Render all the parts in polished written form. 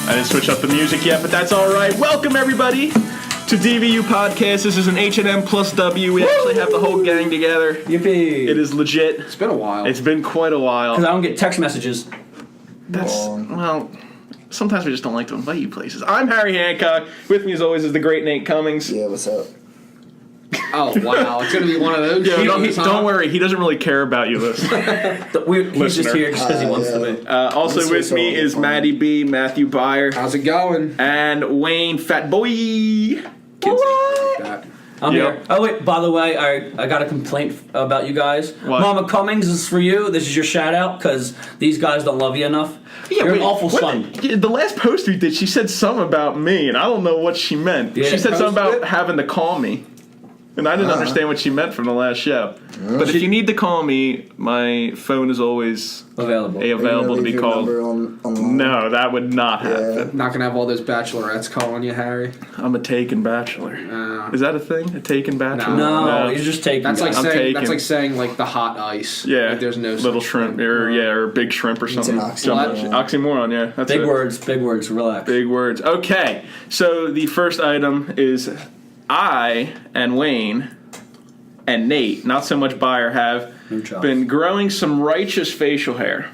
I didn't switch up the music yet, but that's all right. Welcome, everybody, to DVU Podcast. This is an HNM+W. We actually have the whole gang together. Yippee. It is legit. It's been a while. It's been quite a while. Because I don't get text messages. Well, sometimes we just don't like to invite you places. I'm Harry Hancock. With me, as always, is the great Nate Cummings. Yeah, what's up? Oh, wow. It's going to be one of those. Don't worry. He doesn't really care about you, listen. He's just here because he wants to be. Also with me is Maddie B, Matthew Byer. How's it going? And Wayne Fat Boy. I'm here. Oh, wait, by the way, I got a complaint about you guys. What? Mama Cummings, this is for you. This is your shout-out because these guys don't love you enough. Yeah, You're an awful son. The last post we did, she said something about me, and I don't know what she meant. Yeah. She said something about Posted it? having to call me. And I didn't understand what she meant from the last show. But if you need to call me, my phone is always Available to be called. No, that would not happen. Not going to have all those bachelorettes calling you, Harry. I'm a taken bachelor. Is that a thing? A taken bachelor? No, you're just taking That's like guys. saying like the hot ice. Yeah. Like there's no little such shrimp thing. or big shrimp or something. It's an oxymoron. Oxymoron, yeah. That's Big it. words, relax. Big words. Okay, so the first item is I and Wayne and Nate, not so much Byer, have been growing some righteous facial hair.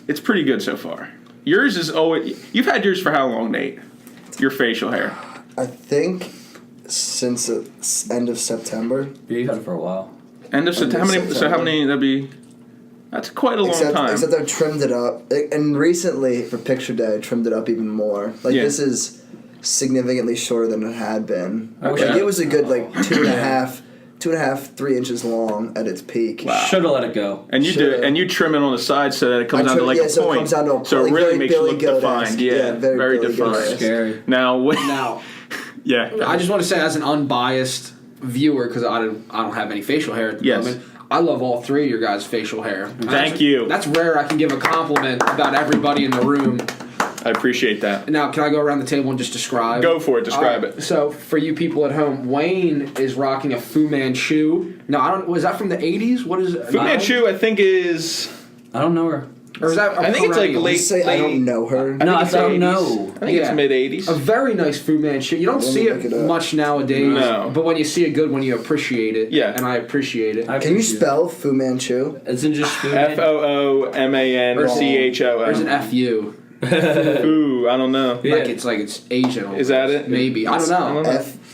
It's pretty good so far. Yours is always... You've had yours for how long, Nate? Your facial hair. I think since the end of September. Yeah, you had it for a while. End of September. How many? That'd be... That's quite a long time. Except I've trimmed it up. And recently, for picture day, I trimmed it up even more. This is significantly shorter than it had been. Okay. Like, it was a good, 2.5, 3 inches long at its peak. Wow. Should have let it go. And you do it, and you trim it on the side so that it comes down to a point. So it comes down to a point. So it really makes you Billy look Goat-esque. defined. Yeah, very Billy defined. Goat-esque. Scary. Now, yeah. I just want to say as an unbiased viewer, because I don't have any facial hair at the Yes. moment, I love all three of your guys' facial hair. Thank you. That's rare I can give a compliment about everybody in the room. I appreciate that. Now, can I go around the table and just describe? Go for it. Describe it. So, for you people at home, Wayne is rocking a Fu Manchu. Now, was that from the 80s? What is it? Fu Manchu, I think, is... I don't know her. Or is that I think it's like perennial? late... I don't know her. No, I it's don't 80s. know. I think it's mid-80s. A very nice Fu Manchu. You don't see look it it up. much nowadays. No. But when you see a good one, you appreciate it. Yeah. And I appreciate it. Can you spell Fu Manchu? It's in just food. FOOMANCHOO. Or is it FU? Ooh, I don't know. Yeah. Like it's Asian. Is that it? Maybe. I don't know.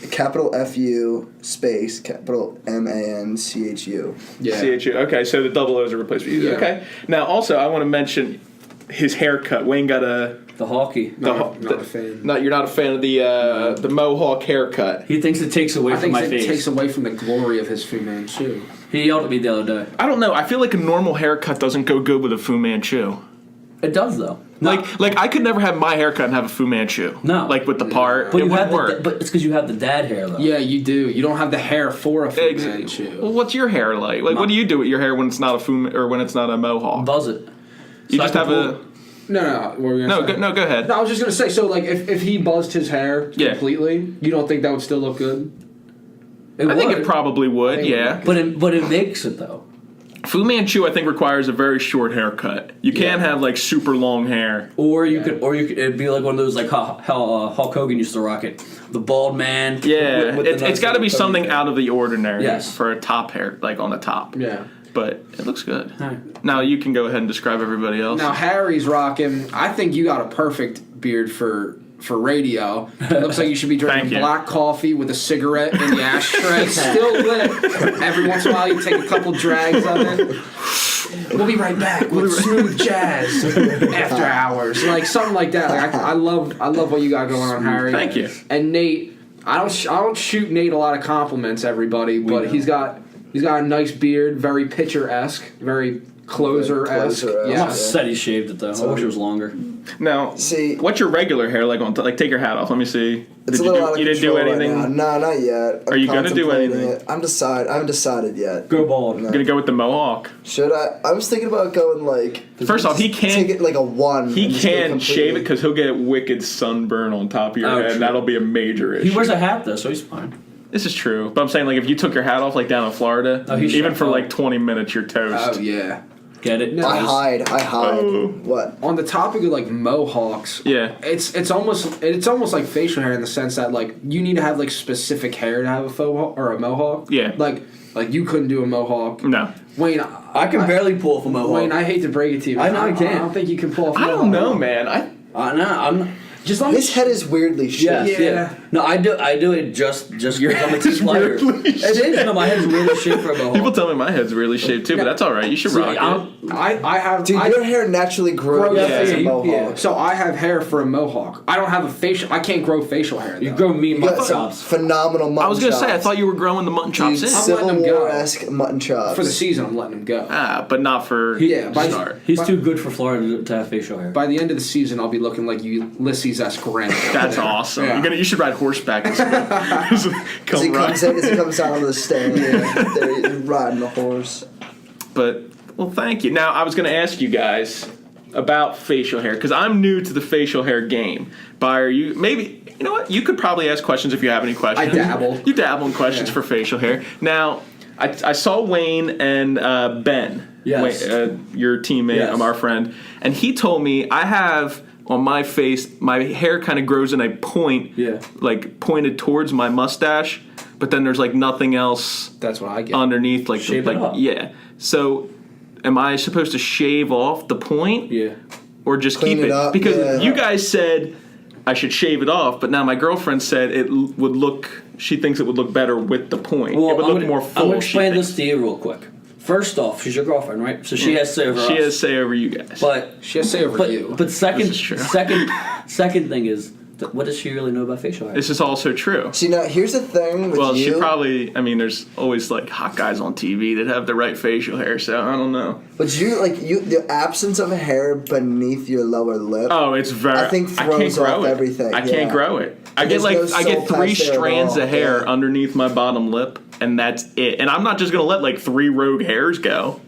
Capital FU space capital MANCHU. Yeah. CHU. Okay, so the double O's are replaced with U's. Yeah. Okay. Now, also, I want to mention his haircut. Wayne got a... The hockey. Not a fan. No, you're not a fan of the mohawk haircut. He thinks it takes away I from think my it face. takes away from the glory of his Fu Manchu. He yelled at me the other day. I don't know. I feel like a normal haircut doesn't go good with a Fu Manchu. It does, though. No. Like I could never have my haircut and have a Fu Manchu. No. Like with the part, But it you have wouldn't work. but it's because you have the dad hair, though. Yeah, you do. You don't have the hair for a Fu Manchu. Well, what's your hair like? Like, what do you do with your hair when it's not a Fu or when it's not a mohawk? Buzz it. You just have a... No. What were we gonna say? Go ahead. No, I was just gonna say. So, like, if he buzzed his hair completely, you don't think that would still look good? I think it probably would, yeah. But it makes it, though. Fu Manchu, I think, requires a very short haircut. You can't have like super long hair. Or you could it'd be like one of those like how Hulk Hogan used to rock it, the bald man. Yeah, with the it's got to be something out of the ordinary. Yes. For a top hair, like on the top. Yeah. But it looks good. Right. Now you can go ahead and describe everybody else. Now Harry's rocking. I think you got a perfect beard for radio. It looks like you should be drinking Thank you. black coffee with a cigarette in the ashtray, still lit. Every once in a while, you take a couple drags of it. We'll be right back with smooth jazz after hours, like something like that. Like I love what you got going on, Harry. Thank you. And Nate, I don't shoot Nate a lot of compliments, everybody, but he's got a nice beard, very pitcher-esque, very closer-esque. Closer-esque. Yeah. I said he shaved it though. I wish it was longer. Now, See, what's your regular hair like? Like, take your hat off. Let me see. it's a little out of You didn't do control anything. right now. No, not yet. Are you gonna do contemplating anything? it. I haven't decided yet. Go bald. No. Gonna go with the mohawk. Should I? I was thinking about going like. First off, he can't. Take it like a 1. He and just go can't shave it completely- because he'll get wicked sunburn on top of your head. true. And that'll be a major issue. He wears a hat though, so he's fine. This is true, but I'm saying like if you took your hat off like down in Florida, Oh, he's even shut for up. like 20 minutes, you're toast. Oh yeah. Get it? No. I hide. Oh. What? On the topic of like mohawks, Yeah. it's almost like facial hair in the sense that like you need to have like specific hair to have a faux or a mohawk. Yeah. Like you couldn't do a mohawk. No. Wayne, I can barely pull off a mohawk. Wayne, I hate to break it to you. I know you can't. I don't think you can pull off. I don't know, man. I'm Just let His head is weirdly shaped. Yes, Yeah. yeah. No, I do it just because I'm a team player. weirdly It is. No, my head's really shaped for a mohawk. People tell me my head's really shaped too, but that's all right. You should rock it. I have. Dude, your hair naturally grows Yeah, as a yeah, mohawk. yeah. So I have hair for a mohawk. I don't have a facial. I can't grow facial hair. You though. grow me You mutton got some chops. phenomenal mutton I was gonna say, I chops. thought you were growing the mutton chops Dude, in. I'm Civil letting them go. War-esque mutton chops. For the season, I'm letting him go. But not for Yeah, by- start. He's too good for Florida to have facial hair. By the end of the season, I'll be looking like Ulysses S. Grant. That's awesome. Yeah. You should ride horseback. As Come he ride. comes out of the stand, there he's riding the horse. But well, thank you. Now I was going to ask you guys about facial hair because I'm new to the facial hair game. Buyer, you know what? You could probably ask questions if you have any questions. I dabble. You dabble in questions for facial hair. Now I saw Wayne and Ben. Yes. Your teammate, Yes. our friend, and he told me I have. On my face, my hair kind of grows in a point, like pointed towards my mustache, but then there's like nothing else That's what I get. underneath, like Shave it up. yeah. So, am I supposed to shave off the point, Yeah. or just Clean keep it it? up, Because yeah. you guys said I should shave it off, but now my girlfriend said would look. She thinks it would look better with the point. Well, it would I'm look gonna, more I'm full. gonna explain she this to you real quick. First off, she's your girlfriend, right? So she has say over She us. has say over you guys. But She has to say over but you. but second This is true. second thing is what does she really know about facial hair? This is also true. See, now, here's the thing with Well, you. she probably. I mean, there's always like hot guys on TV that have the right facial hair, so I don't know. But the absence of hair beneath your lower lip. Oh, it's very. I think can't throws grow off it. everything, I can't yeah. grow it. I There's get no I get soul 3 patch there at strands all, of hair yeah. underneath my bottom lip, and that's it. And I'm not just gonna let like 3 rogue hairs go.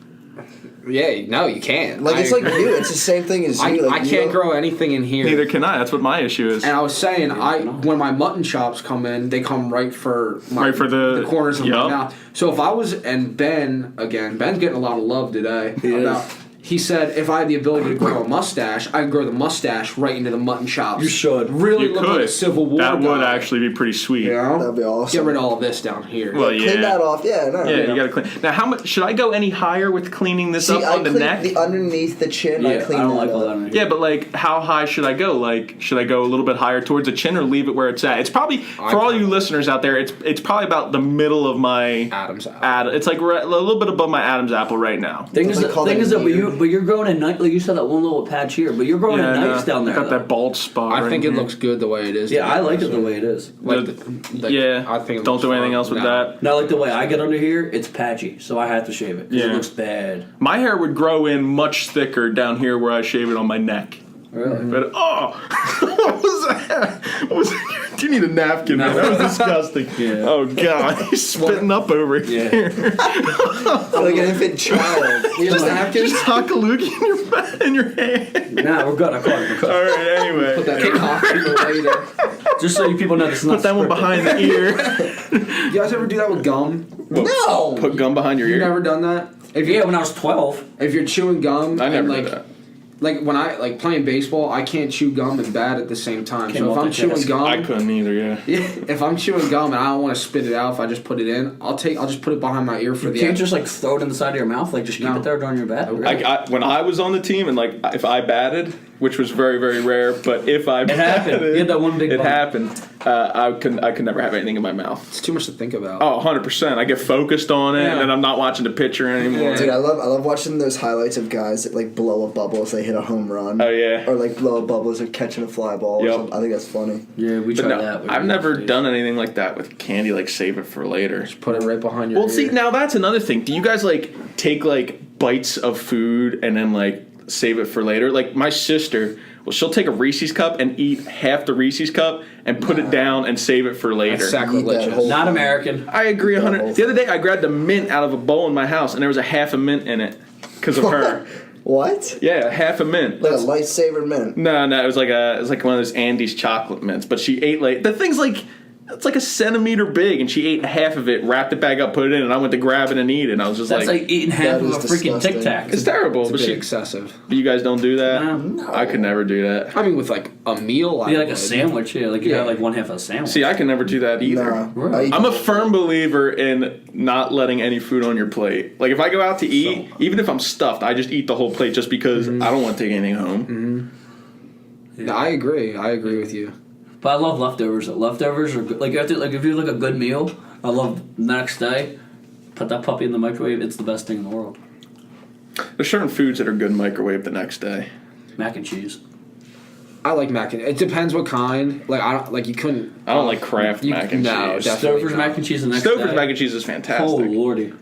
Yeah, no, you can't. Like, I it's like agree. you. It's the same thing as you. I Like, can't grow anything in here. Neither can I. That's what my issue is. And I was saying, when my mutton chops come in, they come right for the corners of my yup. mouth. So if I was, and Ben's getting a lot of love today. He said if I had the ability to grow a mustache, I could grow the mustache right into the mutton chops. You should. really You look could. like a Civil War That would guy, actually be pretty sweet. you know? That'd be awesome. Get rid of all this down here. Well, yeah. Clean that off. Yeah, no. Yeah, you gotta clean. Now, how much should I go any higher with cleaning this See, up I on the clean neck? the underneath the chin. I Yeah, clean I don't that like all up. that. Yeah, but like, how high should I go? Like, should I go a little bit higher towards the chin, or leave it where it's at? It's probably for all you listeners out there. It's probably about the middle of my Adam's apple. It's like a little bit above my Adam's apple right now. Thing is They call that that but you're growing a knife. Like you said, that one little patch here, but you're growing a knife down there. Got though. that bald spot. I right think it here. looks good the way it is. Yeah, I like it the way it is. Like yeah, I think it don't looks do anything fine. else with No. that. Now, like the way I get under here, it's patchy, so I have to shave it. 'Cause Yeah. It looks bad. My hair would grow in much thicker down here where I shave it on my neck. Really? But what was that? What was that? Do you need a napkin? Man? That was disgusting. Yeah. Oh god, he's spitting up over here. Like an infant child. Just napkins. Just hock a loogie in your hand. Nah, we're good. I caught it. All right. Anyway, Put that in costume later. Just so you people know, this is not put that one scripted. behind the ear. You guys ever do that with gum? No. Put gum behind your You ear. never done that? If you Yeah, when I was 12. if you're chewing gum, I never and did like that. like when I like playing baseball, I can't chew gum and bat at the same time. Can't So if I'm chewing multitask. gum, I couldn't either. Yeah. if I'm chewing gum and I don't want to spit it out, if I just put it in, I'll just put it behind my ear for You the. can't just like throw it in the side of your mouth, like just keep No. it there during your bat. Okay. When I was on the team and like if I batted, which was very very rare, but if I happened. You had that one big it bump. happened. I could never have anything in my mouth. It's too much to think about. Oh, 100%. I get focused on it, Yeah. and then I'm not watching the pitcher anymore. Dude, I love watching those highlights of guys that like blow a bubble as they hit a home run. Oh, yeah. Or like blow a bubble as they're catching a fly ball. Or Yep. something. I think that's funny. Yeah, we But tried no, that. I've never done anything like that with candy, like save it for later. Put it right behind your Well, ear. see, now that's another thing. Do you guys like take like bites of food and then like save it for later? Like my sister, well, she'll take a Reese's cup and eat half the Reese's cup and put it down and save it for later. That's sacrilegious. Eat that whole- Not American. I agree 100. The other day, I grabbed a mint out of a bowl in my house, and there was a half a mint in it because of her. What? Yeah, half a mint. Like a lightsaber mint. No, it was like one of those Andes chocolate mints. But she ate like the thing's like it's like a centimeter big, and she ate half of it, wrapped it back up, put it in, and I went to grab it and eat it. And I was just That's like eating half of a freaking disgusting. Tic Tac. it's terrible. It's a But bit excessive. you guys don't do that? No. I could never do that. I mean, with like a meal, I Yeah, like a would. sandwich. Yeah, like you got like one half of a sandwich. See, I can never do that either. Nah, Really? I eat I'm a firm believer in not letting any food on your plate. Like if I go out to eat, even if I'm stuffed, I just eat the whole plate just because I don't want to take anything home. No, I agree. I agree with you. But I love leftovers. Leftovers are good. Like after, like if you like a good meal, I love the next day. Put that puppy in the microwave. It's the best thing in the world. There's certain foods that are good microwave the next day. Mac and cheese. I like mac and it depends what kind. Like I don't like you couldn't. I don't like Kraft you- mac and no, cheese. definitely Stouffer's not. mac and cheese the next Stouffer's day. mac and cheese is fantastic. Oh lordy.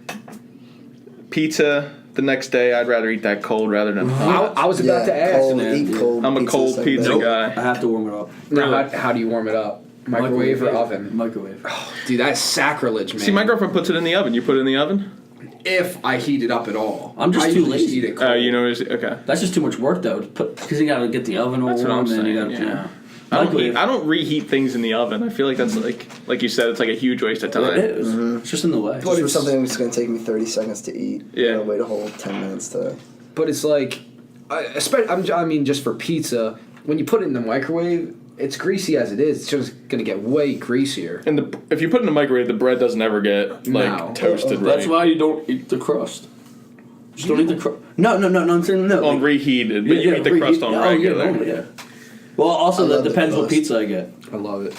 Pizza the next day, I'd rather eat that cold rather than hot. I was about to ask. cold, man. eat cold. I'm a cold so pizza bad. guy. I have to warm it up. Now, how do you warm it up? Microwave or oven? Microwave. Dude, that's sacrilege, man. See, my girlfriend puts it in the oven. You put it in the oven? If I heat it up at all, I'm just I too usually lazy. Eat it cold. You know, okay. That's just too much work though. Because you gotta get the oven all That's what I'm warm, and you saying, gotta yeah. I don't reheat things in the oven. I feel like that's like you said, it's like a huge waste of It time. is. It's just in the way. Just for something that's going to take me 30 seconds to eat. Yeah. Wait a whole 10 minutes to. But it's like, I mean, just for pizza, when you put it in the microwave, it's greasy as it is. It's just gonna get way greasier. And if you put it in the microwave, the bread doesn't ever get No. toasted right. That's why you don't eat the crust. Just don't eat the crust. No. I'm saying no. On reheated, but you eat the crust on regular. Yeah. Well, also I that love the depends what crust. pizza I get. I love it.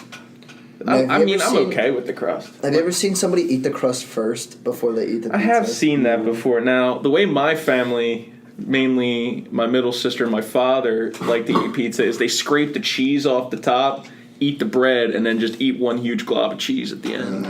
I mean, I'm okay with the crust. Have you ever seen somebody eat the crust first before they eat the pizza? I have seen that before. Now, the way my family, mainly my middle sister and my father, like to eat pizza is they scrape the cheese off the top, eat the bread, and then just eat one huge glob of cheese at the end.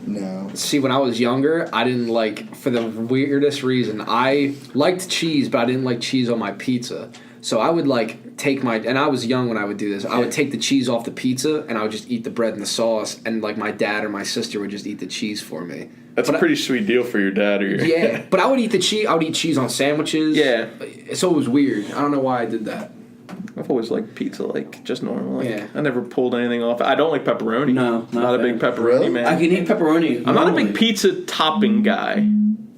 No. See, when I was younger, I didn't like, for the weirdest reason, I liked cheese, but I didn't like cheese on my pizza. So I would like take and I was young when I would do this, I would take the cheese off the pizza and I would just eat the bread and the sauce, and like my dad or my sister would just eat the cheese for me. That's a pretty sweet deal for your dad or your Yeah, but I would eat the cheese. I would eat cheese on sandwiches. Yeah. So it was weird. I don't know why I did that. I've always liked pizza like just normal. Like, Yeah. I never pulled anything off. I don't like pepperoni. No, not a big pepperoni Really? man. I can eat pepperoni. I'm not a big pizza topping guy.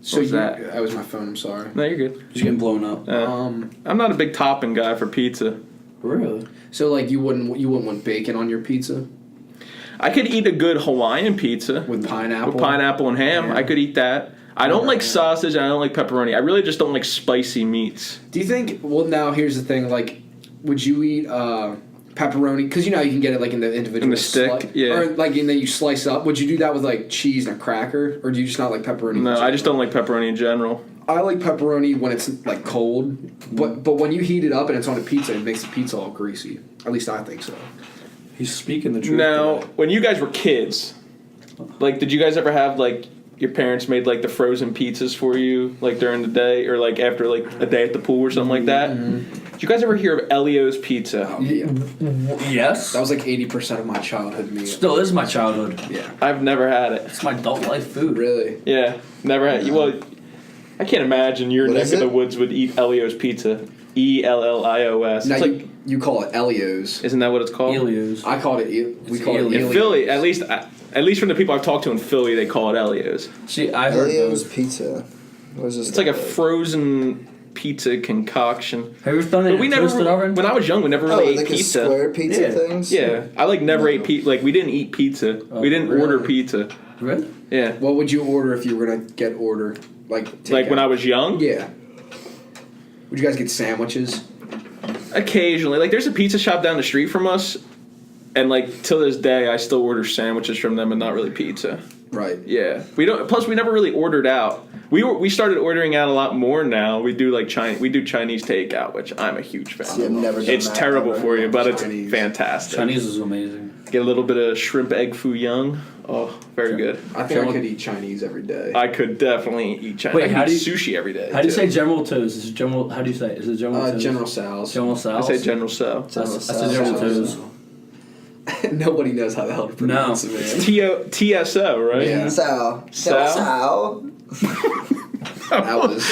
So was that? That was my phone. I'm sorry. No, you're good. Just getting blown up. I'm not a big topping guy for pizza. Really? So like you wouldn't want bacon on your pizza I could eat a good Hawaiian pizza with pineapple. with pineapple and ham. Yeah. I could eat that. I don't like sausage and I don't like pepperoni. I really just don't like spicy meats. Do you think? Well, now here's the thing. Like, would you eat pepperoni? Because you know you can get it like in the individual In the stick, yeah. Or like and then you slice up. Would you do that with like cheese and a cracker, or do you just not like pepperoni? No, I just don't like pepperoni in general. I like pepperoni when it's like cold, but when you heat it up and it's on a pizza, it makes the pizza all greasy. At least I think so. He's speaking the truth. Now, today. when you guys were kids, like, did you guys ever have like your parents made like the frozen pizzas for you, like during the day or like after like a day at the pool or something like that? Did you guys ever hear of Elio's Pizza? Yes. That was like 80% of my childhood meal. Still is my childhood. Yeah. I've never had it. It's my adult life food. Really? Yeah, never had. Well, I can't imagine your What neck is of the it? woods would eat Elio's Pizza. Ellios. Now It's like, you call it Elio's. isn't that what it's called? Elios. I called it. We It's call it Elio's. In Elio's. Philly, at least from the people I've talked to in Philly, they call it Elio's. See, I heard Elio's those. Pizza. What is this? It's like a frozen pizza concoction. Have you ever done it But in we a never. toasted oven? When I was young, we never really ate like pizza. the square pizza Yeah. things? Yeah, I like never No. ate pizza. Like we didn't eat pizza. we didn't really? order pizza. Really? Yeah, What would you order if you were gonna get order like when I was young. Yeah. Would you guys get sandwiches? Occasionally, like there's a pizza shop down the street from us, and like till this day, I still order sandwiches from them and not really pizza. Right. Yeah, we don't. Plus, we never really ordered out. We started ordering out a lot more now. We do like We do Chinese takeout, which I'm a huge fan. See, I've of. never done It's that terrible ever. for you, but Chinese. it's fantastic. Chinese is amazing. Get a little bit of shrimp egg foo young. Oh, very good. I think I could eat Chinese every day. I could definitely eat Chinese. Wait, I could how eat do you- sushi every day. How do you too. say General Toes? Is it General? How do you say it? Is it General Toes? General Sal's. General I Sal's. say General So. I said General Toes. Nobody knows how the hell to pronounce it, man. TSO, right? Yeah. Sal. Sal? That was.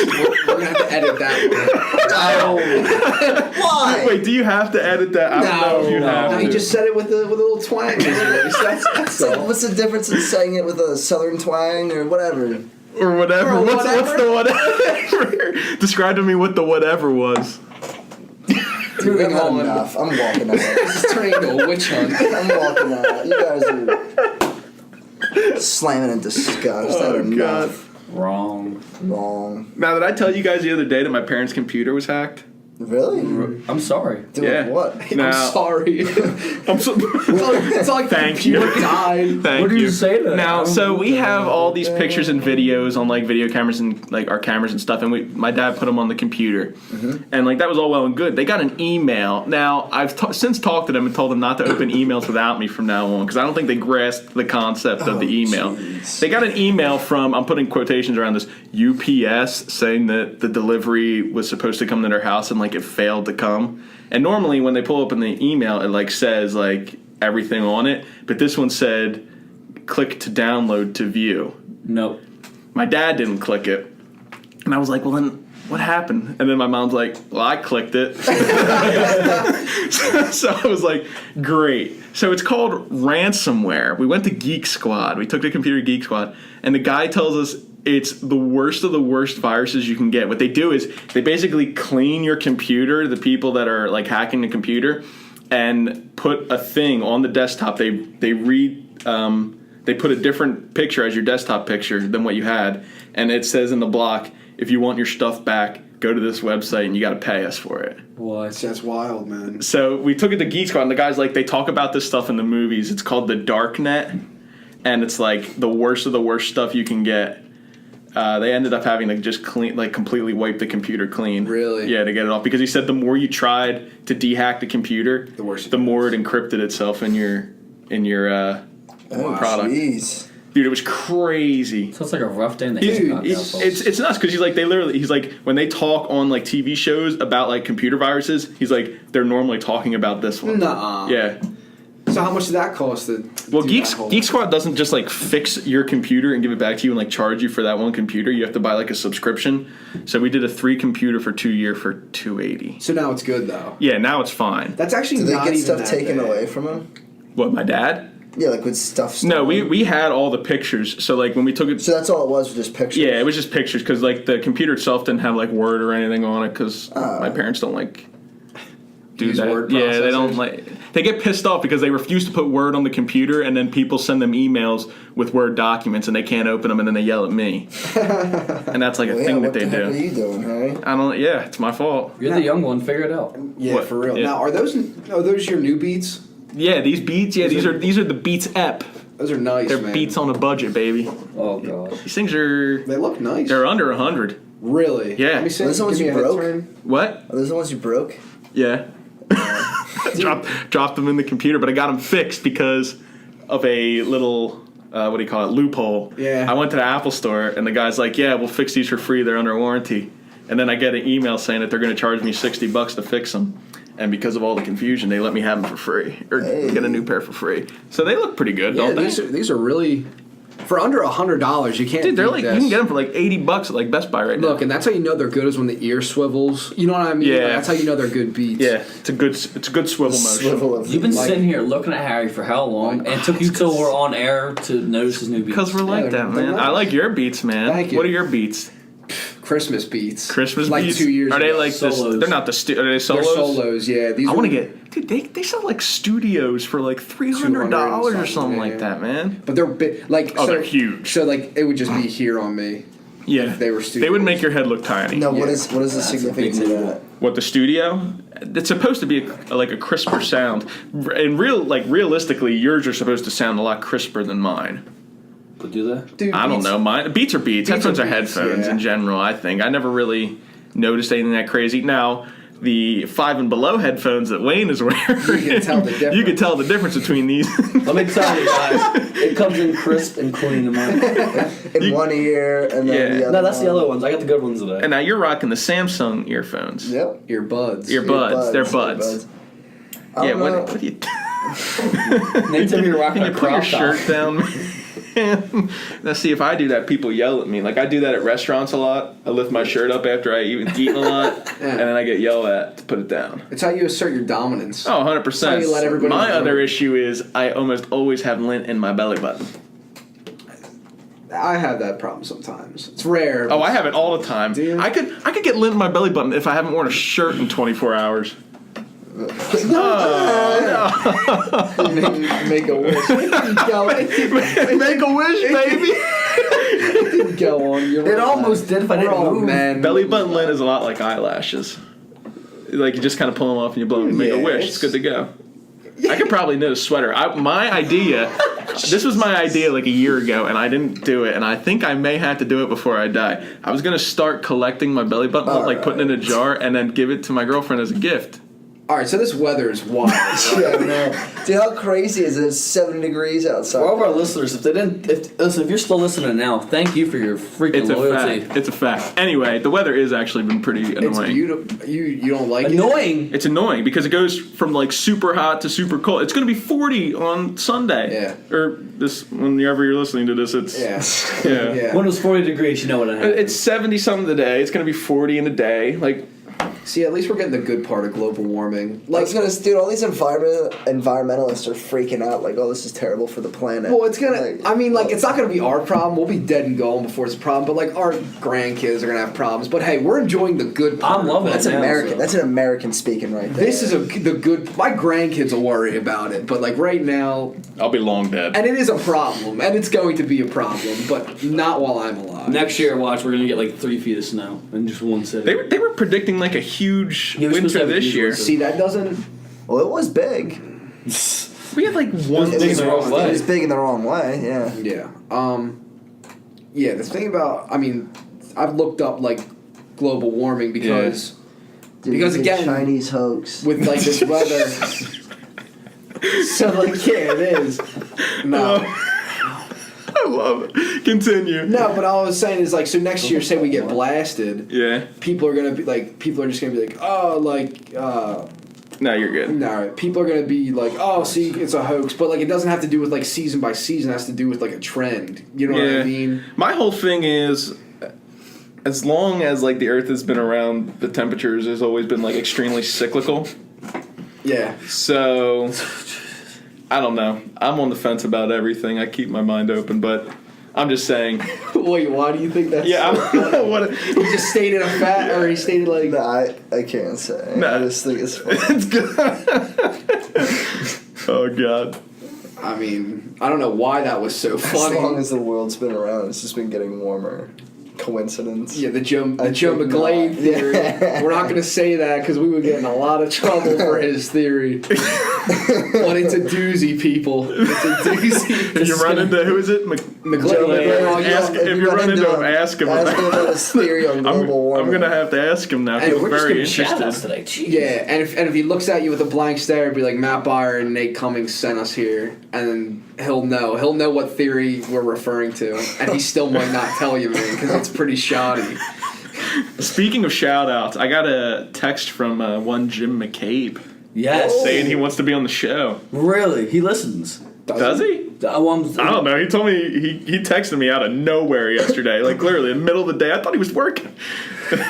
We're gonna have to edit that one. Why? Wait, do you have to edit that? I don't know if you have No, to. he just said it with a little twang. That's all. What's the difference in saying it with a southern twang or whatever? Or whatever. Or What's the whatever? whatever? Describe to me what the whatever was. Dude, I've had on. enough. I'm walking out. This is turning into a witch hunt. I'm walking out. You guys are slamming in disgust. Oh, I had God. enough. Wrong. Wrong. Now, did I tell you guys the other day that my parents' computer was hacked? Really? I'm sorry. Doing Yeah. what? Now- I'm sorry. I'm so. It's like the Thank computer you. died. Thank What did you say to that? Now, so we have all these pictures and videos on like video cameras and like our cameras and stuff, and my dad put them on the computer, and like that was all well and good. They got an email. Now I've since talked to them and told them not to open emails without me from now on because I don't think they grasped the concept of the email. Jeez. They got an email from, I'm putting quotations around this, UPS saying that the delivery was supposed to come to their house and like it failed to come. And normally when they pull up in the email, it like says like everything on it, but this one said click to download to view. Nope. My dad didn't click it, and I was like, well then what happened? And then my mom's like, well, I clicked it. So I was like, great. So it's called ransomware. We went to Geek Squad. We took the computer to Geek Squad, and the guy tells us it's the worst of the worst viruses you can get. What they do is they basically clean your computer, the people that are like hacking the computer, and put a thing on the desktop. They put a different picture as your desktop picture than what you had, and it says in the block, if you want your stuff back, go to this website and you got to pay us for it. What? That's wild, man. So we took it to Geek Squad, and the guys like, they talk about this stuff in the movies. It's called the dark net, and it's like the worst of the worst stuff you can get. They ended up having to just clean, like completely wipe the computer clean. Really? Yeah, to get it off, because he said the more you tried to de-hack the computer, The worse it the more it encrypted itself in your product. Jeez. Dude, it was crazy. So it's like a rough day in the Dude, Hitchcock household. it's nuts because he's like when they talk on like TV shows about like computer viruses, he's like they're normally talking about this one. Nuh-uh. Yeah. So how much did that cost? Well, Geek Squad doesn't just like fix your computer and give it back to you and like charge you for that one computer. You have to buy like a subscription. So we did a 3 computer for 2 year for $280. So now it's good though. Yeah, now it's fine. That's actually Did they not get even stuff that taken bad. away from him? What, my dad? Yeah, like with stuff. No, stolen? we had all the pictures. So like when we took it. So that's all it was just pictures. Yeah, it was just pictures because like the computer itself didn't have like Word or anything on it because my parents don't like do Use that. word Yeah, they don't processors? like. They get pissed off because they refuse to put Word on the computer, and then people send them emails with Word documents, and they can't open them, and then they yell at me. And that's like a Well, yeah, thing what that they the heck are do. you doing, Harry? I don't. Yeah, it's my fault. You're the young one. Figure it out. Yeah, What? for real. Yeah. Now, are those your new Beats? Yeah, these Beats. Yeah, these are the Beats Ep. Those are nice, They're man. Beats on a budget, baby. Oh gosh. These things are. They look nice. They're under 100. Really? Yeah. Let me see. Those are the ones Give you me a head broke? turn. What? Are those the ones you broke? Yeah. Dropped them in the computer, but I got them fixed because of a little, what do you call it, loophole. Yeah. I went to the Apple store, and the guy's like, yeah, we'll fix these for free. They're under warranty. And then I get an email saying that they're going to charge me $60 to fix them. And because of all the confusion, they let me have them for free, or get a new pair for free. So they look pretty good, Yeah, don't they? these are really for under $100. You can't. Dude, they're beat like this. you can get them for like $80 at like Best Buy right now. Look, and that's how you know they're good is when the ear swivels. You know what I mean? Yeah. Like, that's how you know they're good beats. Yeah, it's a good swivel motion. Swivel of You've been Like- sitting here looking at Harry for how long? And it took you till we're on air to notice his new beats. Because we're like they're- that, they're man. nice. I like your beats, man. Thank you. What are your beats? Christmas beats. Christmas like beats? 2 years Are they ago. like this? Solos. They're not the are they They're solos? solos, yeah. These I are- want to get, dude. They sell like studios for like $300 or something like that, man. But they're big, like Oh, they're huge. So like it would just be here on me. Yeah, If they were They would make your head look tiny. No, what Yeah. is the That's a significance big of deal. that? What, the studio? It's supposed to be like a crisper sound, and realistically, yours are supposed to sound a lot crisper than mine. But do they? Dude, I don't Beats- know. Mine beats are beats. Beats Headphones are are Beats, headphones yeah. in general. I think I never really noticed anything that crazy. Now the 5 and below headphones that Wayne is wearing, You can tell the difference. You can tell the difference between these. Let me tell you guys, it comes in crisp and clean in mine. In one ear and then Yeah. the other. No, that's the one. other ones. I got the good ones today. And now you're rocking the Samsung earphones. Yep. Earbuds. Earbuds. They're buds. I Yeah. don't know. What do you? Nate told me to rock Can my you put your crop top. shirt down? Let's see, if I do that, people yell at me. Like, I do that at restaurants a lot. I lift my shirt up after I eaten a lot, and then I get yelled at to put it down. It's how you assert your dominance. Oh, 100%. It's how you let everybody My know. other issue is I almost always have lint in my belly button. I have that problem sometimes. It's rare. Oh, I have it all the time. Do you? I could get lint in my belly button if I haven't worn a shirt in 24 hours. Make a wish. Make a wish, baby. Go on. It almost did if I didn't move. Man. Belly button lint is a lot like eyelashes. Like, you just kind of pull them off and you blow them. You make a wish. It's good to go. I could probably knit a sweater. This was my idea like a year ago, and I didn't do it, and I think I may have to do it before I die. I was going to start collecting my belly button, putting it in a jar, and then give it to my girlfriend as a gift. All right, so this weather is wild. Yeah, man. Dude, how crazy is it? It's 70 degrees outside. For all of our listeners, if you're still listening now, thank you for your freaking loyalty. It's a fact. Anyway, the weather is actually been pretty annoying. It's beautiful. You don't like Annoying? It's annoying because it goes from like super hot to super cold. It's going to be 40 on Sunday. Yeah. Or whenever you're listening to this, it's Yeah. When it was 40 degrees, you know what I had. It's 70 something today. It's going to be 40 in a day. Like. See, at least we're getting the good part of global warming. Like, dude, all these environmentalists are freaking out. Like, oh, this is terrible for the planet. Well, it's gonna. It's not gonna be our problem. We'll be dead and gone before it's a problem. But like, our grandkids are gonna have problems. But hey, we're enjoying the good part. I'm loving it. That's American. So. That's an American speaking right there. This is the good. My grandkids will worry about it. But like right now, I'll be long dead. and it is a problem, and it's going to be a problem. But not while I'm alive. Next year, watch, we're gonna get like 3 feet of snow in just one city. They were predicting like a huge winter this year. See, that doesn't. Well, it was big. We had like one thing in the wrong way. It was big in the wrong way. Yeah. Yeah. Yeah. The thing about, I've looked up like global warming because again, Chinese hoax with like this weather. So like, yeah, it is. No. I love it. Continue. No, but all I was saying is like, so next year, say we get blasted. Yeah. People are just gonna be like, oh, like. No, you're good. No, people are gonna be like, oh, see, it's a hoax, but like, it doesn't have to do with like season by season. It has to do with like a trend. You know what I mean? My whole thing is, as long as like the Earth has been around, the temperatures has always been like extremely cyclical. Yeah. So, I don't know. I'm on the fence about everything. I keep my mind open, but I'm just saying. Wait, why do you think that's? Yeah, he just stated a fact, or he stated like. No, I can't say. No. I just think it's funny. It's good. Oh God. I mean, I don't know why that was so funny. As long as the world's been around, it's just been getting warmer. Coincidence? Yeah, the Joe McGlade theory. Yeah. We're not going to say that because we would get in a lot of trouble for his theory. But it's a doozy, people. It's a doozy. If you run into, who is it? McGlade. If you run into him, ask him. Ask him about his theory on global warming. I'm going to have to ask him now. Hey, We're very interested today. interested. Jeez. Yeah, and if he looks at you with a blank stare, it'd be like, Matt Byer and Nate Cummings sent us here. And then he'll know what theory we're referring to. And he still might not tell you, man, because it's pretty shoddy. Speaking of shout-outs, I got a text from one Jim McCabe. Yes. Saying he wants to be on the show. Really? He listens. Does he? I don't know. He told me he texted me out of nowhere yesterday. Like literally in the middle of the day. I thought he was working.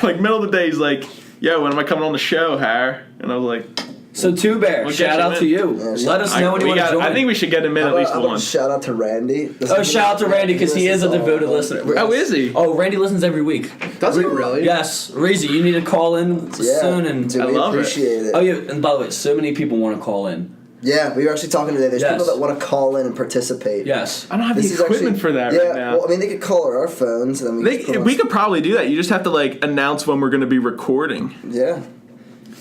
Like middle of the day, he's like, "Yo, when am I coming on the show, Har?" And I was like, "So Two Bear, shout out to you. Let us know when you want to join." I think we should get him in at least once. Shout out to Randy. Shout out to Randy because he is a devoted listener. Oh, is he? Oh, Randy listens every week. Does he really? Yes, Reezy, you need to call in soon, and dude, I love appreciate it. Oh yeah, and by the way, so many people want to call in. Yeah, we were actually talking today. There's people that want to call in and participate. Yes. I don't have the equipment for that right now. Well, I mean, they could call our phones. And then we could probably do that. You just have to like announce when we're going to be recording. Yeah.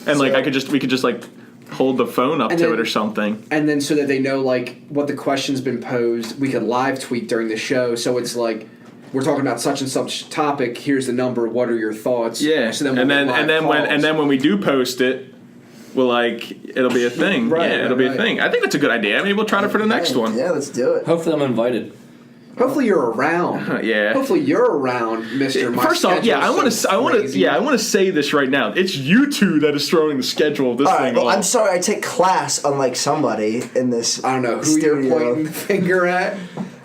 And like we could just like hold the phone up to it or something. And then so that they know like what the question's been posed, we could live tweet during the show. So it's like, we're talking about such and such topic. Here's the number. What are your thoughts? Yeah. So then when we do post it, well, like it'll be a thing. Right, yeah, it'll be a thing. I think that's a good idea. Maybe we'll try it for the next one. Yeah, let's do it. Hopefully, I'm invited. Hopefully you're around. Yeah. Hopefully you're around, Mr. First off, I want to say this right now. It's you two that is throwing the schedule of this thing. Well, I'm sorry. I take class unlike somebody in this. I don't know who studio. you're pointing the finger at.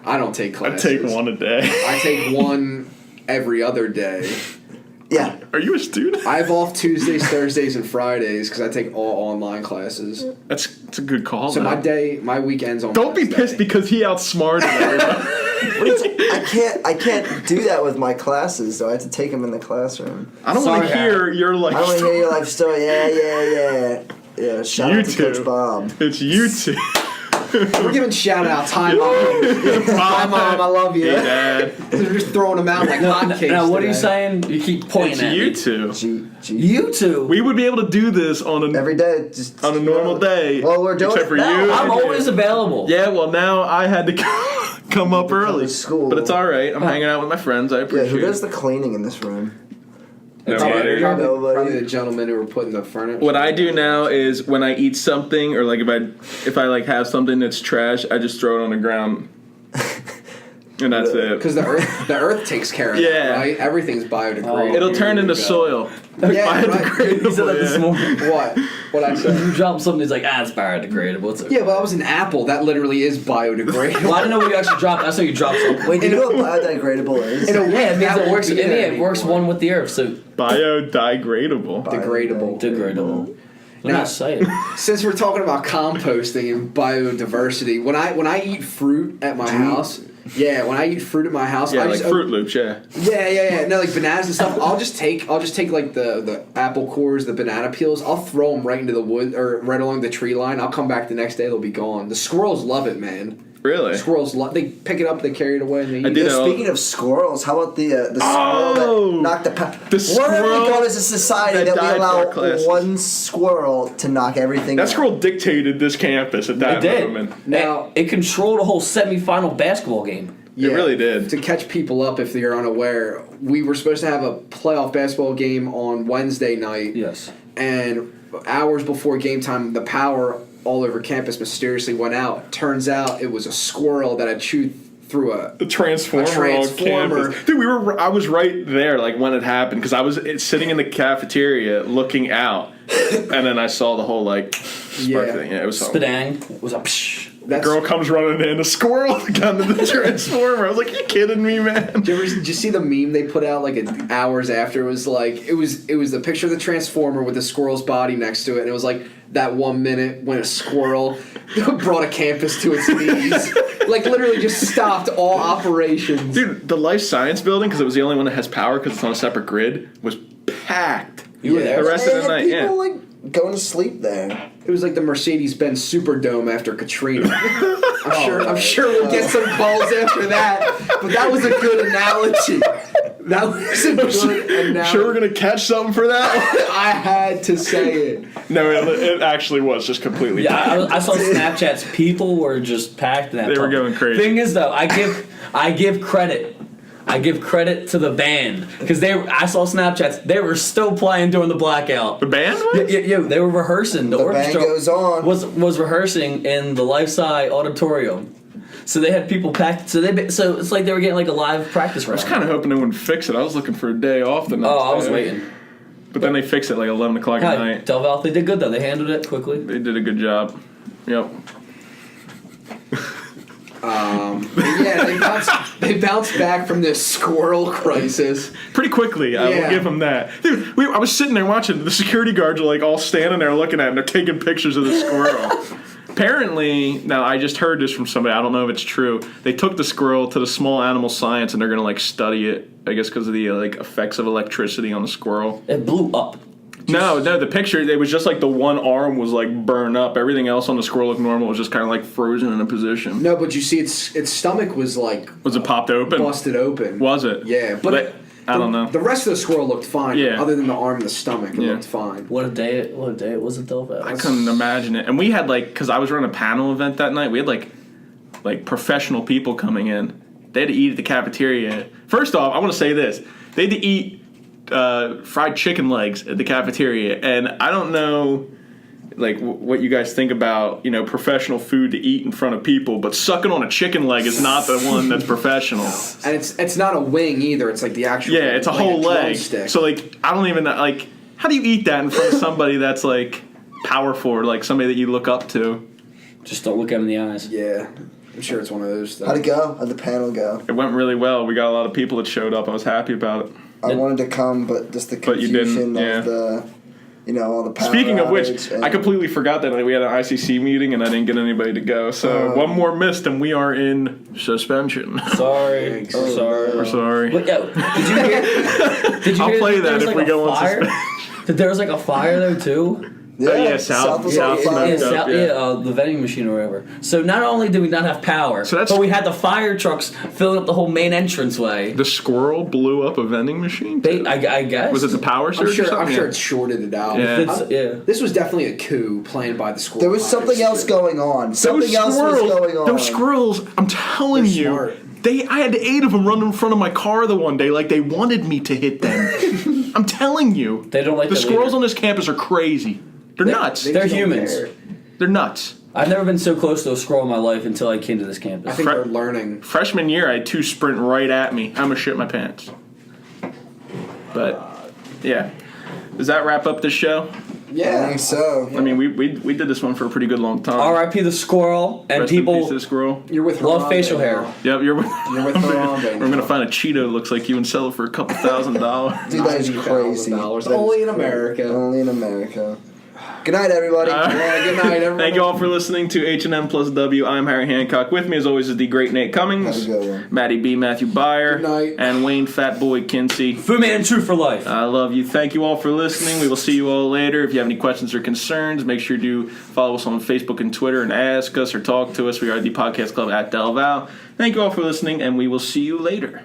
I don't take I classes. take one a day. I take one every other day. Yeah. Are you a student? I have off Tuesdays, Thursdays, and Fridays because I take all online classes. That's a good call. So though. my weekends on. Don't be Wednesday. pissed because he outsmarted everybody. I can't do that with my classes, though. I have to take them in the classroom. I don't want to Sorry, hear your life. I want to hear your life story. Yeah. Shout out to YouTube. Coach Bob. It's YouTube. We're giving shout outs. Hi, Mom. Hi, Mom. I love you. Hey, Dad. They're just throwing them out like hotcakes. Now, what are you today. saying? You keep pointing It's at you me. two. You two. We would be able to do this on Every day, just a normal day. Well, we're doing except it for now. you. I'm always available. Yeah, well, now I had to come up early. to school. But it's all right. I'm hanging out with my friends. I Yeah, appreciate who does it. the cleaning in this room? Nobody. Probably the gentlemen who were putting the furniture. What I do now is when I eat something or like if I like have something that's trash, I just throw it on the ground. And that's it. Because the earth takes care of it, Yeah. right? Everything's biodegradable. It'll turn into soil. Biodegradable, You said that this yeah. morning. What I said? You drop something, it's like, it's biodegradable. It's okay. Yeah, but that was an apple. That literally is biodegradable. Well, I didn't know what you actually dropped. I saw you dropped something. Wait, do you know what biodegradable is? Yeah, it means That it works. won't be Yeah, there it works anymore. one with the earth. So Biodegradable. Degradable. degradable. What Now- I say? Since we're talking about composting and biodiversity, when I eat fruit at my house, when I eat fruit at my house, Yeah, I like just Fruit Loops, yeah. Yeah. No, like bananas and stuff. I'll just take like the apple cores, the banana peels. I'll throw them right into the wood or right along the tree line. I'll come back the next day; they'll be gone. The squirrels love it, man. Really? Squirrels love. They pick it up, they carry it away, and they eat I did it. that all- Speaking of squirrels, how about the squirrel Oh! that knocked the The Where have we squirrel gone as a society that that, we died for our allow classes. one squirrel to knock everything That out? squirrel dictated this campus at that It did. moment. Now- it controlled a whole semifinal basketball game. It really did. To catch people up if they're unaware, we were supposed to have a playoff basketball game on Wednesday night. Yes. And hours before game time, the power all over campus mysteriously went out. Turns out it was a squirrel that had chewed through The transformer, on campus. Dude, I was right there, like when it happened, because I was sitting in the cafeteria looking out, and then I saw the whole like spark thing. Yeah, it was horrible. Spidang. It was a psh. The girl comes running in, a squirrel got into the transformer. I was like, "You kidding me, man?" Did you see the meme they put out like hours after? It was like it was the picture of the transformer with the squirrel's body next to it, and it was like that 1 minute when a squirrel brought a campus to its knees, like literally just stopped all operations. Dude, the life science building, because it was the only one that has power because it's on a separate grid, was packed. You were there. The rest of the They had night, yeah. people like going to sleep there. It was like the Mercedes-Benz Superdome after Katrina. I'm sure we'll get some calls after that, but that was a good analogy. That was a good analogy. Sure, we're gonna catch something for that. I had to say it. No, it actually was just completely. Yeah, I saw Snapchats. People were just packed in that. They were pub. going crazy. Thing is, though, I give credit. I give credit to the band because I saw Snapchats. They were still playing during the blackout. The band was? Yeah, they were rehearsing. The The band orchestra goes on. was rehearsing in the Lifesci Auditorium. So they had people packed. So it's like they were getting like a live practice I was round. kind of hoping they wouldn't fix it. I was looking for a day off the next I was day. waiting. But then they fixed it like 11 o'clock at night. Del Val, they did good though. They handled it quickly. They did a good job. Yep. They bounced back from this squirrel crisis. Pretty quickly, I will Yeah. give them that. Dude, I was sitting there watching. The security guards are like all standing there looking at it, and they're taking pictures of the squirrel. Apparently, now I just heard this from somebody. I don't know if it's true. They took the squirrel to the small animal science, and they're gonna like study it. I guess because of the like effects of electricity on the squirrel. It blew up. No, the picture, it was just like the one arm was like burned up. Everything else on the squirrel looked normal. It was just kind of like frozen in a position. No, but you see, its stomach was like Was it popped open? busted open. Was it? Yeah, but I don't know. The rest of the squirrel looked fine. Yeah. Other than the arm and the stomach, it Yeah. looked fine. What a day it was at Del Val. I couldn't imagine it. And we had like, because I was running a panel event that night, we had like professional people coming in. They had to eat at the cafeteria. First off, I want to say this. They had to eat fried chicken legs at the cafeteria. And I don't know like what you guys think about, professional food to eat in front of people, but sucking on a chicken leg is not the one that's professional. And it's not a wing either. It's like the actual. Yeah, it's a like whole leg. drumstick. So like, I don't even like. How do you eat that in front of somebody that's like powerful or like somebody that you look up to? Just don't look at him in the eyes. Yeah. I'm sure it's one of those things. How'd it go? How'd the panel go? It went really well. We got a lot of people that showed up. I was happy about it. I wanted to come, but just the But you didn't, confusion yeah. of the, all the power Speaking of which, outage and- I completely forgot that we had an ICC meeting and I didn't get anybody to go. So one more missed and we are in suspension. Sorry. Oh, Sorry. We're sorry. But, yo, did you hear? Did you I'll hear play that there that was, if like, we a go on fire? suspension. That there was like a fire though too. Yeah, Oh, yeah, South was on South fire. smoked up, yeah. The vending machine or whatever. So not only did we not have power, So that's- but we had the fire trucks filling up the whole main entranceway. The squirrel blew up a vending machine? They, I guess. Was it the power surge or something? I'm sure Yeah. it's shorted it out. Yeah. This was definitely a coup planned by the squirrel. There was something else going on. Something else was going on. Those squirrels, I'm telling They're you. smart. I had 8 of them run in front of my car the one day, like they wanted me to hit them. I'm telling you. They don't like the the squirrels leader. on this campus are crazy. They're nuts. They're just don't humans. care. They're nuts. I've never been so close to a squirrel in my life until I came to this campus. I think they're learning. Freshman year, I had 2 sprint right at me. I'm gonna shit my pants. But yeah, does that wrap up the show? I think so. I mean, we did this one for a pretty good long time. R.I.P. the squirrel and Rest in people peace to the squirrel. You're with love Harambe facial now. hair. Yep, You're with Harambe. We're gonna find a Cheeto that looks like you and sell it for a couple $1,000. Dude, that is crazy. $90,000. That is Only in crazy. America. Only in America. Good night, everybody. Yeah, good night, everyone. Thank you all for listening to HNM+W. I'm Harry Hancock. With me, as always, is the great Nate Cummings, Have a good one. Matty B, Matthew Byer, Good night. and Wayne Fatboy Kinsey. Food Man and True for Life. I love you. Thank you all for listening. We will see you all later. If you have any questions or concerns, make sure to follow us on Facebook and Twitter and ask us or talk to us. We are the Podcast Club at Del Val. Thank you all for listening, and we will see you later.